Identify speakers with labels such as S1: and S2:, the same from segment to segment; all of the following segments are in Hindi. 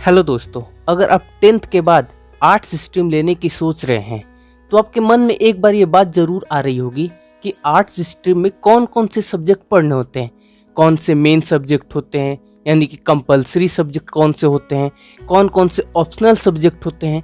S1: हेलो दोस्तों, अगर आप 10th के बाद आर्ट्स स्ट्रीम लेने की सोच रहे हैं तो आपके मन में एक बार ये बात जरूर आ रही होगी कि आर्ट्स स्ट्रीम में कौन कौन से सब्जेक्ट पढ़ने होते हैं, कौन से मेन सब्जेक्ट होते हैं, यानी कि कंपलसरी सब्जेक्ट कौन से होते हैं, कौन कौन से ऑप्शनल सब्जेक्ट होते हैं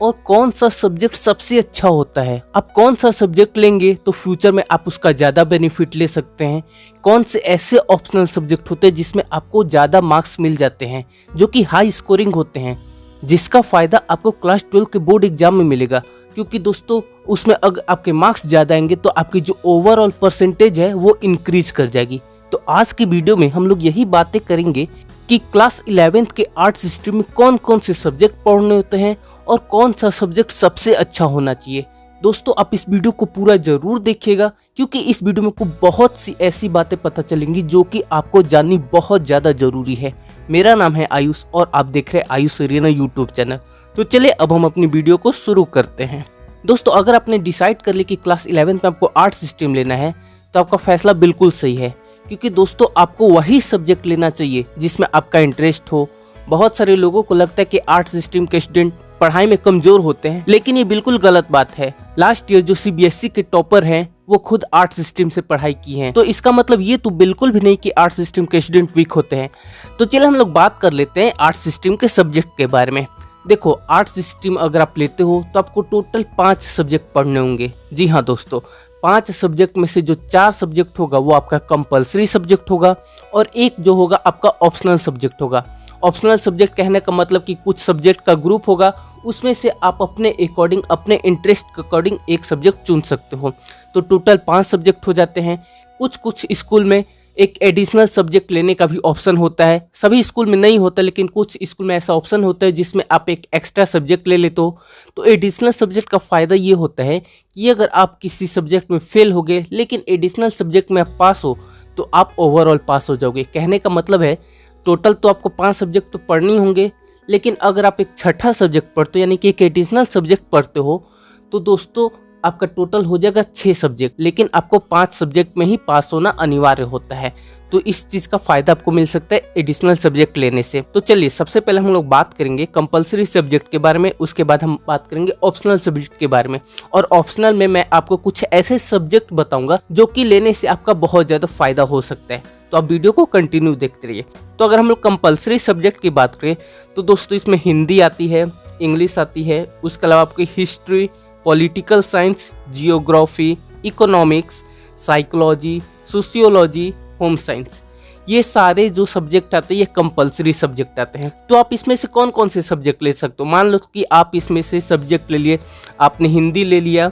S1: और कौन सा सब्जेक्ट सबसे अच्छा होता है। आप कौन सा सब्जेक्ट लेंगे तो फ्यूचर में आप उसका ज़्यादा बेनिफिट ले सकते हैं, कौन से ऐसे ऑप्शनल सब्जेक्ट होते हैं जिसमें आपको ज़्यादा मार्क्स मिल जाते हैं जो कि हाई स्कोरिंग होते हैं, जिसका फ़ायदा आपको क्लास 12 के बोर्ड एग्जाम में मिलेगा। क्योंकि दोस्तों उसमें अगर आपके मार्क्स ज़्यादा आएंगे तो आपकी जो ओवरऑल परसेंटेज है वो इंक्रीज कर जाएगी। तो आज की वीडियो में हम लोग यही बातें करेंगे कि क्लास 11th के आर्ट्स स्ट्रीम में कौन कौन से सब्जेक्ट पढ़ने होते हैं और कौन सा सब्जेक्ट सबसे अच्छा होना चाहिए। दोस्तों आप इस वीडियो को पूरा जरूर देखिएगा क्योंकि इस वीडियो में आपको बहुत सी ऐसी बातें पता चलेंगी जो कि आपको जाननी बहुत ज़्यादा जरूरी है। मेरा नाम है आयुष और आप देख रहे हैं आयुष अरेना यूट्यूब चैनल। तो चलिए अब हम अपनी वीडियो को शुरू करते हैं। दोस्तों अगर आपने डिसाइड कर लिया कि क्लास 11th में आपको आर्ट्स स्ट्रीम लेना है तो आपका फैसला बिल्कुल सही है, क्योंकि दोस्तों आपको वही सब्जेक्ट लेना चाहिए जिसमें आपका इंटरेस्ट हो। बहुत सारे लोगों को लगता है कि आर्ट्स स्ट्रीम के स्टूडेंट पढ़ाई में कमजोर होते हैं, लेकिन ये बिल्कुल गलत बात है। लास्ट ईयर जो सीबीएसई के टॉपर हैं वो खुद आर्ट्स स्ट्रीम से पढ़ाई की हैं, तो इसका मतलब ये तो बिल्कुल भी नहीं कि आर्ट्स स्ट्रीम के स्टूडेंट वीक होते हैं। तो चलिए हम लोग बात कर लेते हैं आर्ट्स स्ट्रीम के सब्जेक्ट के बारे में। देखो आर्ट्स स्ट्रीम अगर आप लेते हो तो आपको टोटल 5 सब्जेक्ट पढ़ने होंगे। जी हाँ दोस्तों, 5 सब्जेक्ट में से जो 4 सब्जेक्ट होगा वो आपका कंपलसरी सब्जेक्ट होगा और एक जो होगा आपका ऑप्शनल सब्जेक्ट होगा। ऑप्शनल सब्जेक्ट कहने का मतलब कि कुछ सब्जेक्ट का ग्रुप होगा, उसमें से आप अपने अकॉर्डिंग, अपने इंटरेस्ट के अकॉर्डिंग एक सब्जेक्ट चुन सकते हो। तो टोटल 5 सब्जेक्ट हो जाते हैं। कुछ स्कूल में एक एडिशनल सब्जेक्ट लेने का भी ऑप्शन होता है, सभी स्कूल में नहीं होता, लेकिन कुछ स्कूल में ऐसा ऑप्शन होता है जिसमें आप एक एक्स्ट्रा सब्जेक्ट ले लेते हो। तो एडिशनल सब्जेक्ट का फ़ायदा ये होता है कि अगर आप किसी सब्जेक्ट में फेल हो गए लेकिन एडिशनल सब्जेक्ट में आप पास हो तो आप ओवरऑल पास हो जाओगे। कहने का मतलब है टोटल तो आपको 5 सब्जेक्ट तो पढ़ने होंगे, लेकिन अगर आप एक छठा सब्जेक्ट पढ़ते हो यानी कि एक एडिशनल सब्जेक्ट पढ़ते हो तो दोस्तों आपका टोटल हो जाएगा 6 सब्जेक्ट, लेकिन आपको 5 सब्जेक्ट में ही पास होना अनिवार्य होता है। तो इस चीज़ का फायदा आपको मिल सकता है एडिशनल सब्जेक्ट लेने से। तो चलिए सबसे पहले हम लोग बात करेंगे कंपलसरी सब्जेक्ट के बारे में, उसके बाद हम बात करेंगे ऑप्शनल सब्जेक्ट के बारे में। और ऑप्शनल में मैं आपको कुछ ऐसे सब्जेक्ट बताऊंगा जो कि लेने से आपका बहुत ज़्यादा फायदा हो सकता है। तो आप वीडियो को कंटिन्यू देखते रहिए। तो अगर हम लोग कंपलसरी सब्जेक्ट की बात करें तो दोस्तों इसमें हिंदी आती है, इंग्लिश आती है, उसके अलावा आपकी history, political science, geography, economics, psychology, sociology, home science, ये सारे जो सब्जेक्ट आते हैं ये कंपलसरी सब्जेक्ट आते हैं। तो आप इसमें से कौन कौन से सब्जेक्ट ले सकते हो। मान लो कि आप इसमें से सब्जेक्ट ले लिए, आपने हिंदी ले लिया,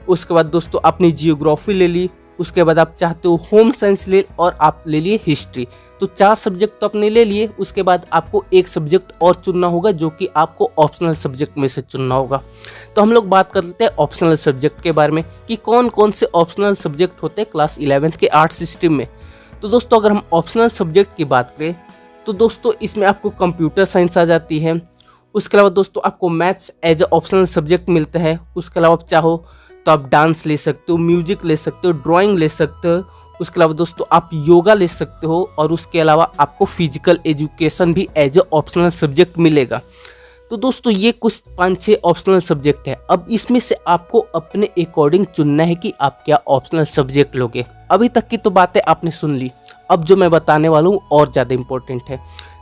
S1: उसके बाद दोस्तों आपने जियोग्राफी ले ली, उसके बाद आप चाहते हो होम साइंस ले और आप ले लिए हिस्ट्री। तो 4 सब्जेक्ट तो आपने ले लिए, उसके बाद आपको एक सब्जेक्ट और चुनना होगा जो कि आपको ऑप्शनल सब्जेक्ट में से चुनना होगा। तो हम लोग बात कर लेते हैं ऑप्शनल सब्जेक्ट के बारे में कि कौन कौन से ऑप्शनल सब्जेक्ट होते हैं क्लास 11th के आर्ट्स स्ट्रीम में। तो दोस्तों अगर हम ऑप्शनल सब्जेक्ट की बात करें तो दोस्तों इसमें आपको कंप्यूटर साइंस आ जाती है, उसके अलावा दोस्तों आपको maths as a optional subject मिलता है, उसके अलावा आप चाहो तो आप डांस ले सकते हो, म्यूजिक ले सकते हो, ड्राइंग ले सकते हो, उसके अलावा दोस्तों आप योगा ले सकते हो और उसके अलावा आपको फिजिकल एजुकेशन भी एज ए ऑप्शनल सब्जेक्ट मिलेगा। तो दोस्तों ये कुछ 5-6 ऑप्शनल सब्जेक्ट है। अब इसमें से आपको अपने अकॉर्डिंग चुनना है कि आप क्या ऑप्शनल सब्जेक्ट लोगे। अभी तक की तो बातें आपने सुन ली, अब जो मैं बताने वाला हूँ और ज़्यादा इम्पोर्टेंट है।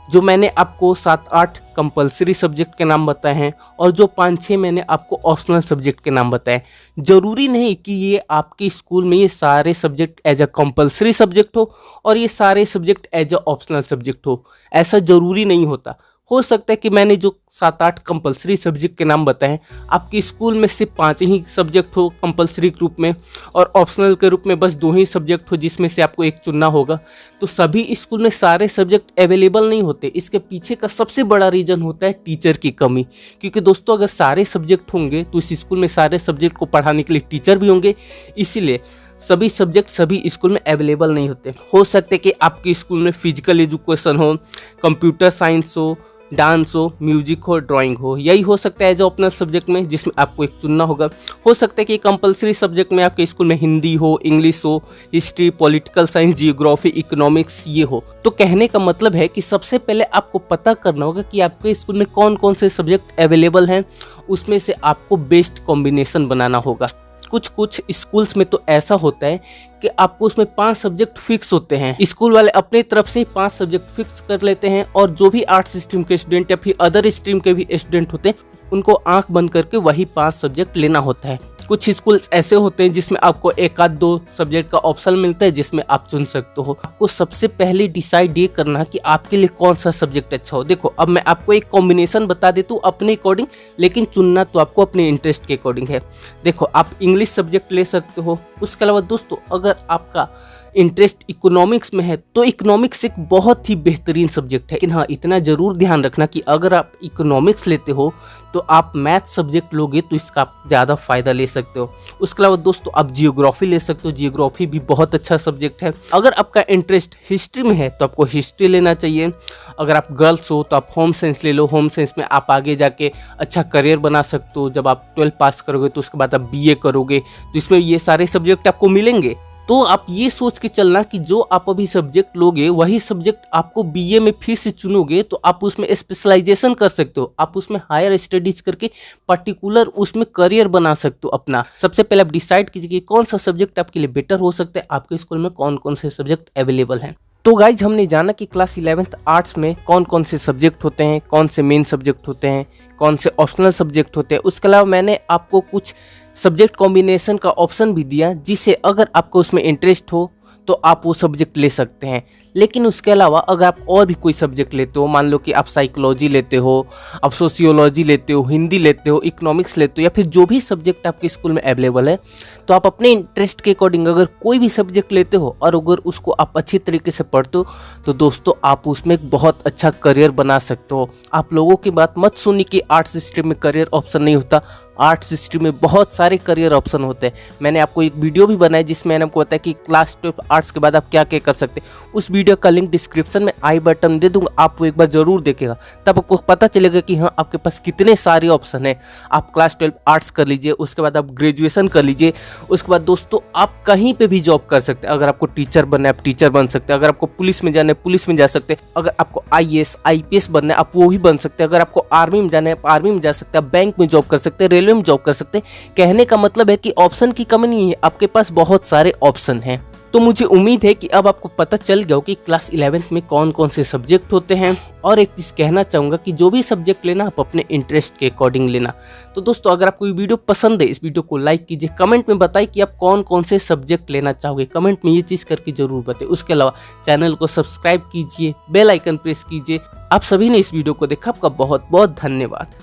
S1: जो मैंने आपको 7-8 कंपलसरी सब्जेक्ट के नाम बताए हैं और जो 5-6 मैंने आपको ऑप्शनल सब्जेक्ट के नाम बताए, ज़रूरी नहीं कि ये आपके स्कूल में ये सारे subject as a compulsory subject हो और ये सारे subject as a optional subject हो। ऐसा ज़रूरी नहीं होता। हो सकता है कि मैंने जो 7-8 कंपलसरी सब्जेक्ट के नाम बताए हैं आपके स्कूल में सिर्फ 5 ही सब्जेक्ट हो कंपलसरी ग्रुप में और ऑप्शनल के रूप में बस 2 ही सब्जेक्ट हो जिसमें से आपको एक चुनना होगा। तो सभी स्कूल में सारे सब्जेक्ट अवेलेबल नहीं होते। इसके पीछे का सबसे बड़ा रीज़न होता है टीचर की कमी। क्योंकि दोस्तों अगर सारे सब्जेक्ट होंगे तो इस स्कूल में सारे सब्जेक्ट को पढ़ाने के लिए टीचर भी होंगे, इसीलिए सभी सब्जेक्ट सभी स्कूल में अवेलेबल नहीं होते। हो सकते कि आपके स्कूल में फिजिकल एजुकेशन हो, कंप्यूटर साइंस हो, डांस हो, म्यूजिक हो, ड्राइंग हो, यही हो सकता है जो ऑप्शनल सब्जेक्ट में, जिसमें आपको एक चुनना होगा। हो सकता है कि कंपलसरी सब्जेक्ट में आपके स्कूल में हिंदी हो, इंग्लिश हो, history, political science, geography, economics ये हो। तो कहने का मतलब है कि सबसे पहले आपको पता करना होगा कि आपके स्कूल में कौन कौन से सब्जेक्ट अवेलेबल हैं, उसमें से आपको बेस्ट कॉम्बिनेशन बनाना होगा। कुछ कुछ स्कूल्स में तो ऐसा होता है कि आपको उसमें 5 सब्जेक्ट फिक्स होते हैं। स्कूल वाले अपनी तरफ से 5 सब्जेक्ट फिक्स कर लेते हैं और जो भी आर्ट्स स्ट्रीम के स्टूडेंट या फिर अदर स्ट्रीम के भी स्टूडेंट होते हैं उनको आंख बंद करके वही 5 सब्जेक्ट लेना होता है। कुछ स्कूल्स ऐसे होते हैं जिसमें आपको 1-2 सब्जेक्ट का ऑप्शन मिलता है जिसमें आप चुन सकते हो। आपको सबसे पहले डिसाइड ये करना कि आपके लिए कौन सा सब्जेक्ट अच्छा हो। देखो अब मैं आपको एक कॉम्बिनेशन बता देता हूँ अपने अकॉर्डिंग, लेकिन चुनना तो आपको अपने इंटरेस्ट के अकॉर्डिंग है। देखो आप इंग्लिश सब्जेक्ट ले सकते हो। उसके अलावा दोस्तों अगर आपका इंटरेस्ट इकोनॉमिक्स में है तो इकोनॉमिक्स एक बहुत ही बेहतरीन सब्जेक्ट है। लेकिन हाँ, इतना जरूर ध्यान रखना कि अगर आप इकोनॉमिक्स लेते हो तो आप मैथ सब्जेक्ट लोगे तो इसका आप ज़्यादा फायदा ले सकते हो। उसके अलावा दोस्तों आप जियोग्राफी ले सकते हो। जियोग्राफी भी बहुत अच्छा सब्जेक्ट है। अगर आपका इंटरेस्ट हिस्ट्री में है तो आपको हिस्ट्री लेना चाहिए। अगर आप गर्ल्स हो तो आप होम साइंस ले लो। होम साइंस में आप आगे जाके अच्छा करियर बना सकते हो। जब आप 12 पास करोगे तो उसके बाद आप BA करोगे तो इसमें ये सारे सब्जेक्ट आपको मिलेंगे। तो आप ये सोच के चलना कि जो आप अभी सब्जेक्ट लोगे वही सब्जेक्ट आपको BA में फिर से चुनोगे तो आप उसमें स्पेशलाइजेशन कर सकते हो। आप उसमें हायर स्टडीज करके पर्टिकुलर उसमें करियर बना सकते हो अपना। सबसे पहले आप डिसाइड कीजिए कि कौन सा सब्जेक्ट आपके लिए बेटर हो सकता है, आपके स्कूल में कौन कौन से सब्जेक्ट अवेलेबल हैं। तो गाइज हमने जाना कि क्लास 11th आर्ट्स में कौन कौन से सब्जेक्ट होते हैं, कौन से मेन सब्जेक्ट होते हैं, कौन से ऑप्शनल सब्जेक्ट होते हैं। उसके अलावा मैंने आपको कुछ सब्जेक्ट कॉम्बिनेशन का ऑप्शन भी दिया जिससे अगर आपको उसमें इंटरेस्ट हो तो आप वो सब्जेक्ट ले सकते हैं। लेकिन उसके अलावा अगर आप और भी कोई सब्जेक्ट लेते हो, मान लो कि आप साइकोलॉजी लेते हो, आप सोशियोलॉजी लेते हो, हिंदी लेते हो, इकोनॉमिक्स लेते हो या फिर जो भी सब्जेक्ट आपके स्कूल में अवेलेबल है, तो आप अपने इंटरेस्ट के अकॉर्डिंग अगर कोई भी सब्जेक्ट लेते हो और अगर उसको आप अच्छी तरीके से पढ़ते हो तो दोस्तों आप उसमें एक बहुत अच्छा करियर बना सकते हो। आप लोगों की बात मत सुनिए कि आर्ट्स स्ट्रीम में करियर ऑप्शन नहीं होता। आर्ट्स स्ट्रीम में बहुत सारे करियर ऑप्शन होते हैं। मैंने आपको एक वीडियो भी बनाया जिसमें मैंने आपको बताया कि क्लास 12 आर्ट्स के बाद आप क्या क्या कर सकते हैं। उस वीडियो का लिंक डिस्क्रिप्शन में आई बटन दे दूंगा, आप वो एक बार जरूर देखेगा, तब आपको पता चलेगा कि हाँ आपके पास कितने सारे ऑप्शन हैं। आप क्लास 12 आर्ट्स कर लीजिए, उसके बाद आप ग्रेजुएशन कर लीजिए, उसके बाद दोस्तों आप कहीं पे भी जॉब कर सकते हैं। अगर आपको टीचर बनना है आप टीचर बन सकते हैं, अगर आपको पुलिस में जाना है पुलिस में जा सकते हैं, अगर आपको IAS IPS बनना है आप वो भी बन सकते हैं, अगर आपको आर्मी में जाना है आप आर्मी में जा सकते हैं, आप बैंक में जॉब कर सकते हैं, रेलवे में जॉब कर सकते हैं। कहने का मतलब है कि ऑप्शन की कमी नहीं है, आपके पास बहुत सारे ऑप्शन हैं। तो मुझे उम्मीद है कि अब आपको पता चल गया हो कि क्लास 11th में कौन कौन से सब्जेक्ट होते हैं। और एक चीज़ कहना चाहूँगा कि जो भी सब्जेक्ट लेना आप अपने इंटरेस्ट के अकॉर्डिंग लेना। तो दोस्तों अगर आपको ये वीडियो पसंद है इस वीडियो को लाइक कीजिए, कमेंट में बताइए कि आप कौन कौन से सब्जेक्ट लेना चाहोगे, कमेंट में ये चीज़ करके जरूर बताइए। उसके अलावा चैनल को सब्सक्राइब कीजिए, बेल आइकन प्रेस कीजिए। आप सभी ने इस वीडियो को देखा, आपका बहुत बहुत धन्यवाद।